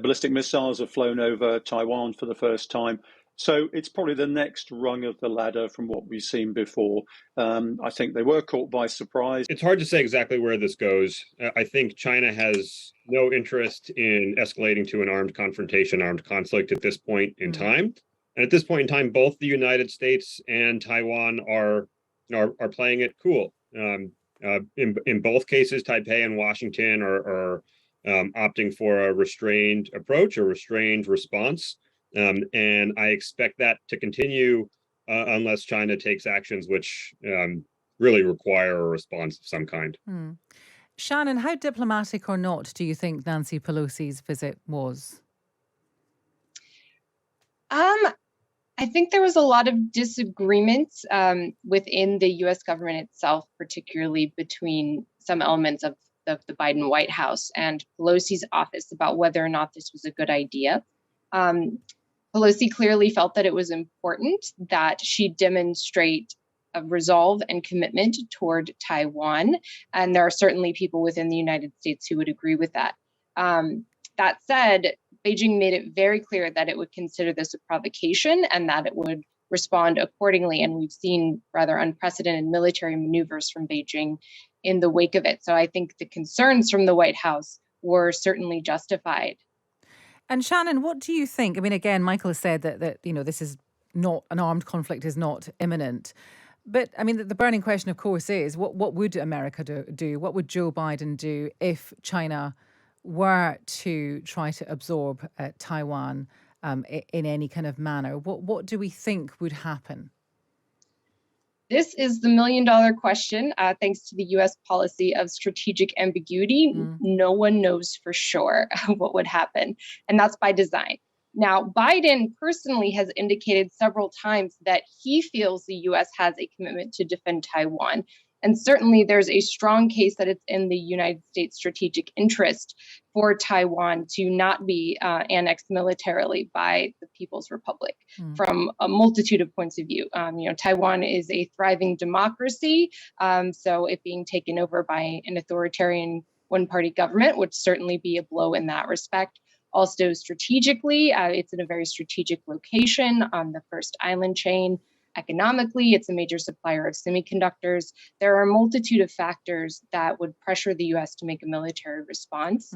ballistic missiles have flown over Taiwan for the first time. So it's probably the next rung of the ladder from what we've seen before. I think they were caught by surprise. It's hard to say exactly where this goes. I think China has no interest in escalating to an armed confrontation, armed conflict at this point in time. And at this point in time, both the United States and Taiwan are playing it cool. In both cases, Taipei and Washington are opting for a restrained approach, a restrained response. And I expect that to continue unless China takes actions which really require a response of some kind. Shannon, how diplomatic or not do you think Nancy Pelosi's visit was? I think there was a lot of disagreements within the U.S. government itself, particularly between some elements of the Biden White House and Pelosi's office about whether or not this was a good idea. Pelosi clearly felt that it was important that she demonstrate a resolve and commitment toward Taiwan. And there are certainly people within the United States who would agree with that. That said, Beijing made it very clear that it would consider this a provocation and that it would respond accordingly. And we've seen rather unprecedented military maneuvers from Beijing in the wake of it. So I think the concerns from the White House were certainly justified. And Shannon, what do you think? I mean, again, Michael has said that this is not an armed conflict, is not imminent. But I mean, the burning question, of course, is what would America do? What would Joe Biden do if China were to try to absorb Taiwan in any kind of manner? What do we think would happen? This is the million-dollar question, thanks to the U.S. policy of strategic ambiguity. No one knows for sure what would happen, and that's by design. Now, Biden personally has indicated several times that he feels the U.S. has a commitment to defend Taiwan. And certainly there's a strong case that it's in the United States' strategic interest for Taiwan to not be annexed militarily by the People's Republic from a multitude of points of view. Taiwan is a thriving democracy, so it being taken over by an authoritarian one-party government would certainly be a blow in that respect. Also strategically, it's in a very strategic location on the first island chain. Economically, it's a major supplier of semiconductors. There are a multitude of factors that would pressure the U.S. to make a military response.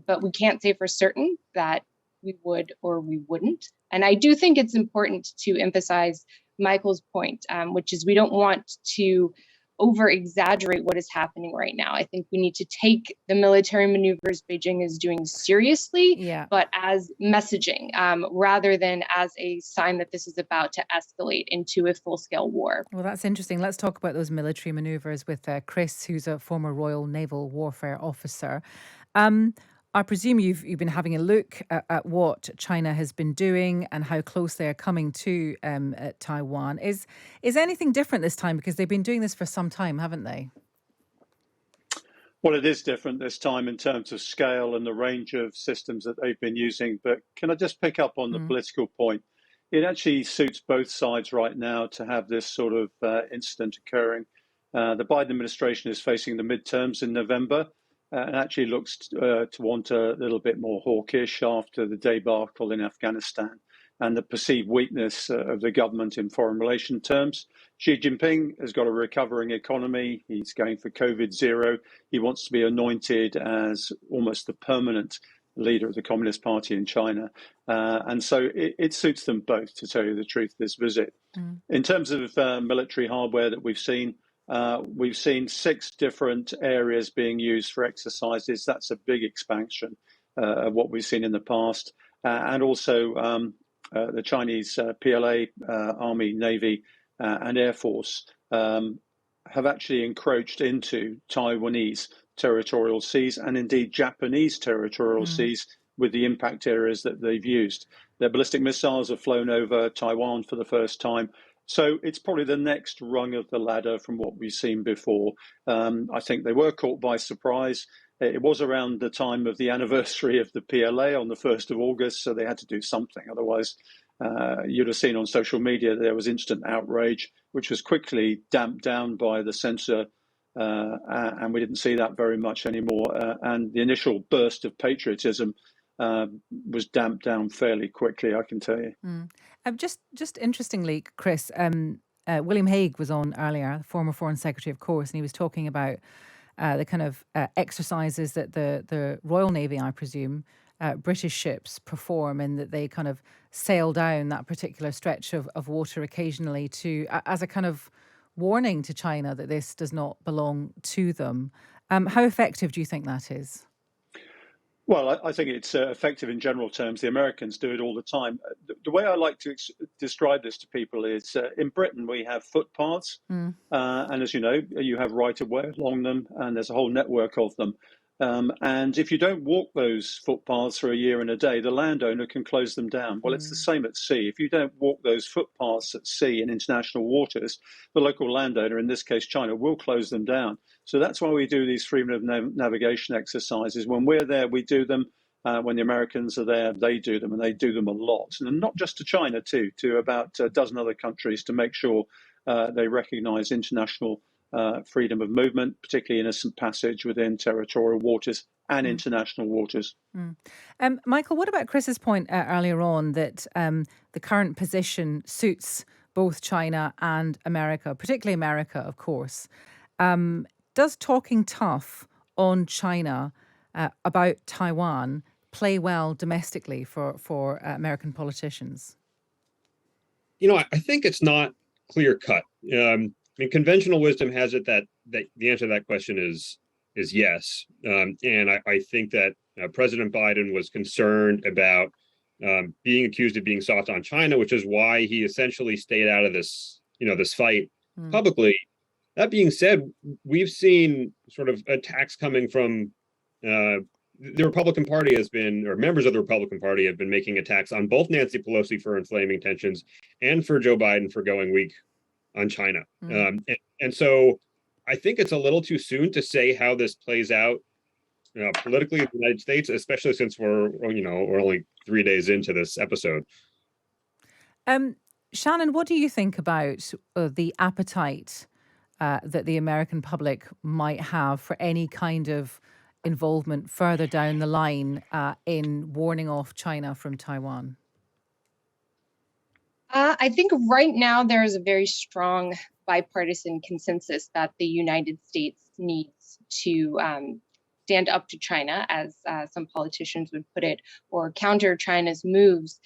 But we can't say for certain that we would or we wouldn't. And I do think it's important to emphasize Michael's point, which is we don't want to over-exaggerate what is happening right now. I think we need to take the military maneuvers Beijing is doing seriously, but as messaging, rather than as a sign that this is about to escalate into a full-scale war. Well, that's interesting. Let's talk about those military maneuvers with Chris, who's a former Royal Naval Warfare officer. I presume you've been having a look at what China has been doing and how close they are coming to Taiwan. Is anything different this time? Because they've been doing this for some time, haven't they? Well, it is different this time in terms of scale and the range of systems that they've been using. But can I just pick up on the political point? It actually suits both sides right now to have this sort of incident occurring. The Biden administration is facing the midterms in November. And actually looks to want a little bit more hawkish after the debacle in Afghanistan and the perceived weakness of the government in foreign relation terms. Xi Jinping has got a recovering economy. He's going for COVID zero. He wants to be anointed as almost the permanent leader of the Communist Party in China. And so it suits them both, to tell you the truth, this visit. In terms of military hardware that we've seen 6 different areas being used for exercises. That's a big expansion of what we've seen in the past. And also the Chinese PLA, Army, Navy, and Air Force have actually encroached into Taiwanese territorial seas and indeed Japanese territorial seas with the impact areas that they've used. Their ballistic missiles have flown over Taiwan for the first time. So it's probably the next rung of the ladder from what we've seen before. I think they were caught by surprise. It was around the time of the anniversary of the PLA on the 1st of August, so they had to do something. Otherwise, you'd have seen on social media there was instant outrage, which was quickly damped down by the censor, and we didn't see that very much anymore. And the initial burst of patriotism was damped down fairly quickly, I can tell you. Just interestingly, Chris, William Hague was on earlier, the former Foreign Secretary, of course, and he was talking about the kind of exercises that the Royal Navy, I presume, British ships perform, and that they kind of sail down that particular stretch of water occasionally to as a kind of warning to China that this does not belong to them. How effective do you think that is? Well, I think it's effective in general terms. The Americans do it all the time. The way I like to describe this to people is in Britain, we have footpaths. And as you know, you have right of way along them, and there's a whole network of them. And if you don't walk those footpaths for a year and a day, the landowner can close them down. Well, it's the same at sea. If you don't walk those footpaths at sea in international waters, the local landowner, in this case China, will close them down. So that's why we do these freedom of navigation exercises. When we're there, we do them. When the Americans are there, they do them, and they do them a lot. And not just to China, too, to about a dozen other countries to make sure they recognize international freedom of movement, particularly innocent passage within territorial waters and international waters. Michael, what about Chris's point earlier on that the current position suits both China and America, particularly America, of course? Does talking tough on China about Taiwan play well domestically for American politicians? I think it's not clear cut. I mean, conventional wisdom has it that the answer to that question is yes. And I think that President Biden was concerned about being accused of being soft on China, which is why he essentially stayed out of this fight publicly. That being said, we've seen sort of attacks coming from the Republican Party or members of the Republican Party have been making attacks on both Nancy Pelosi for inflaming tensions and for Joe Biden for going weak on China. And so I think it's a little too soon to say how this plays out politically in the United States, especially since we're only 3 days into this episode. Shannon, what do you think about the appetite that the American public might have for any kind of involvement further down the line in warning off China from Taiwan? I think right now there is a very strong bipartisan consensus that the United States needs to stand up to China, as some politicians would put it, or counter China's moves.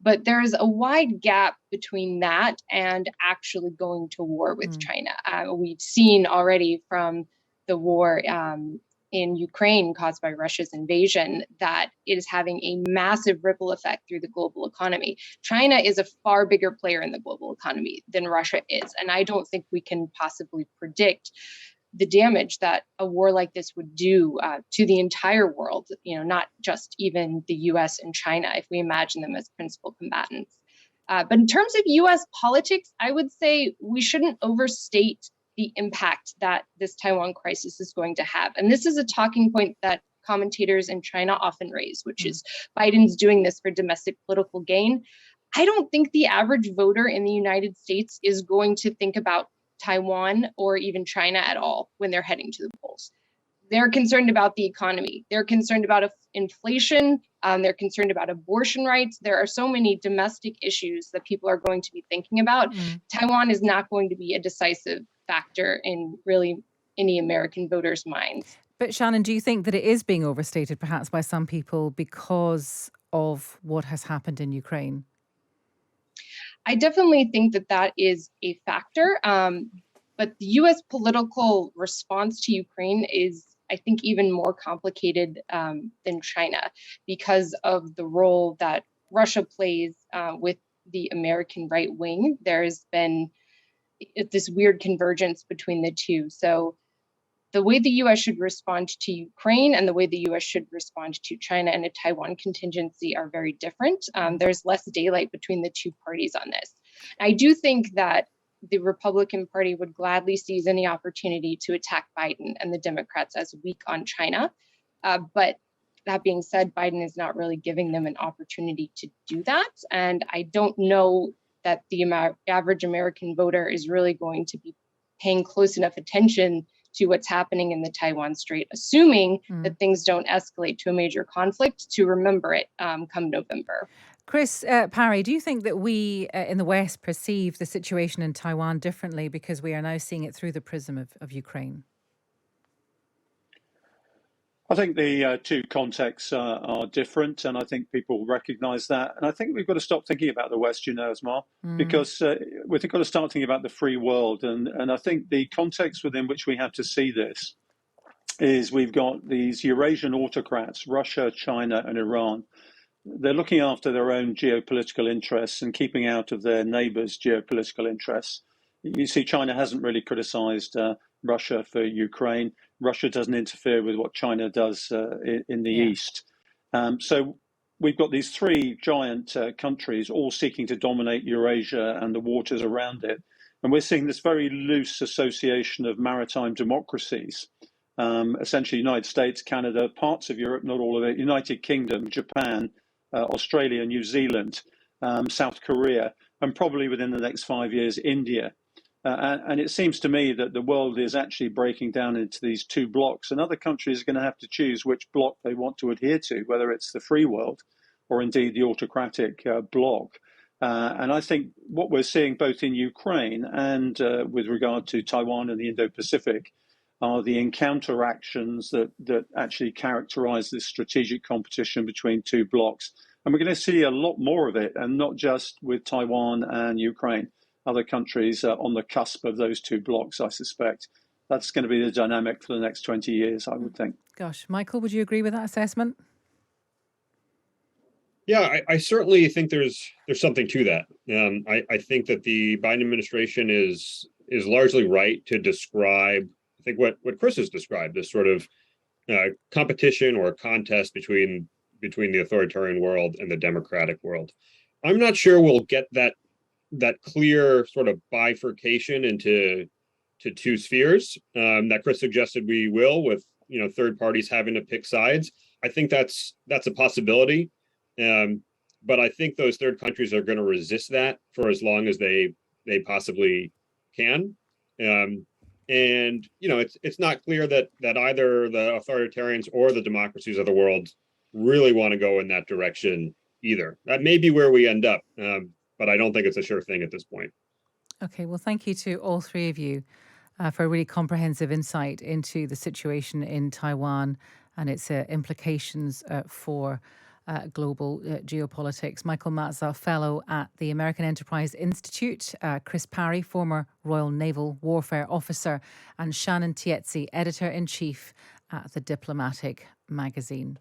But there is a wide gap between that and actually going to war with China. We've seen already from the war in Ukraine caused by Russia's invasion that it is having a massive ripple effect through the global economy. China is a far bigger player in the global economy than Russia is. And I don't think we can possibly predict the damage that a war like this would do to the entire world, not just even the US and China, if we imagine them as principal combatants. But in terms of US politics, I would say we shouldn't overstate the impact that this Taiwan crisis is going to have. And this is a talking point that commentators in China often raise, which is Biden's doing this for domestic political gain. I don't think the average voter in the United States is going to think about Taiwan or even China at all when they're heading to the polls. They're concerned about the economy. They're concerned about inflation. They're concerned about abortion rights. There are so many domestic issues that people are going to be thinking about. Taiwan is not going to be a decisive factor in really any American voters' minds. But Shannon, do you think that it is being overstated perhaps by some people because of what has happened in Ukraine? I definitely think that that is a factor. But the U.S. political response to Ukraine is, I think, even more complicated than China because of the role that Russia plays with the American right wing. There's been this weird convergence between the two. So the way the U.S. should respond to Ukraine and the way the U.S. should respond to China and a Taiwan contingency are very different. There's less daylight between the two parties on this. I do think that the Republican Party would gladly seize any opportunity to attack Biden and the Democrats as weak on China. But that being said, Biden is not really giving them an opportunity to do that. And I don't know that the average American voter is really going to be paying close enough attention to what's happening in the Taiwan Strait, assuming that things don't escalate to a major conflict, to remember it come November. Chris Parry, do you think that we in the West perceive the situation in Taiwan differently because we are now seeing it through the prism of Ukraine? I think the two contexts are different, and I think people recognise that. And I think we've got to stop thinking about the West, Esma, because we've got to start thinking about the free world. And I think the context within which we have to see this is we've got these Eurasian autocrats, Russia, China, and Iran. They're looking after their own geopolitical interests and keeping out of their neighbours' geopolitical interests. You see, China hasn't really criticised Russia for Ukraine. Russia doesn't interfere with what China does in the East. So we've got these three giant countries all seeking to dominate Eurasia and the waters around it. And we're seeing this very loose association of maritime democracies, essentially United States, Canada, parts of Europe, not all of it, United Kingdom, Japan, Australia, New Zealand, South Korea, and probably within the next 5 years, India. And it seems to me that the world is actually breaking down into these two blocks, and other countries are going to have to choose which block they want to adhere to, whether it's the free world or indeed the autocratic bloc. And I think what we're seeing both in Ukraine and with regard to Taiwan and the Indo-Pacific are the encounter actions that actually characterize this strategic competition between two blocs. And we're going to see a lot more of it, and not just with Taiwan and Ukraine. Other countries on the cusp of those two blocs, I suspect. That's going to be the dynamic for the next 20 years, I would think. Gosh, Michael, would you agree with that assessment? Yeah, I certainly think there's something to that. I think that the Biden administration is largely right to describe, I think, what Chris has described, this sort of competition or contest between the authoritarian world and the democratic world. I'm not sure we'll get that clear sort of bifurcation into two spheres that Chris suggested we will, with third parties having to pick sides. I think that's a possibility, but I think those third countries are going to resist that for as long as they possibly can. And it's not clear that either the authoritarians or the democracies of the world really want to go in that direction either. That may be where we end up. But I don't think it's a sure thing at this point. Okay, well, thank you to all three of you for a really comprehensive insight into the situation in Taiwan and its implications for global geopolitics. Michael Matza, Fellow at the American Enterprise Institute, Chris Parry, former Royal Naval Warfare Officer, and Shannon Tietze, Editor-in-Chief at The Diplomatic Magazine.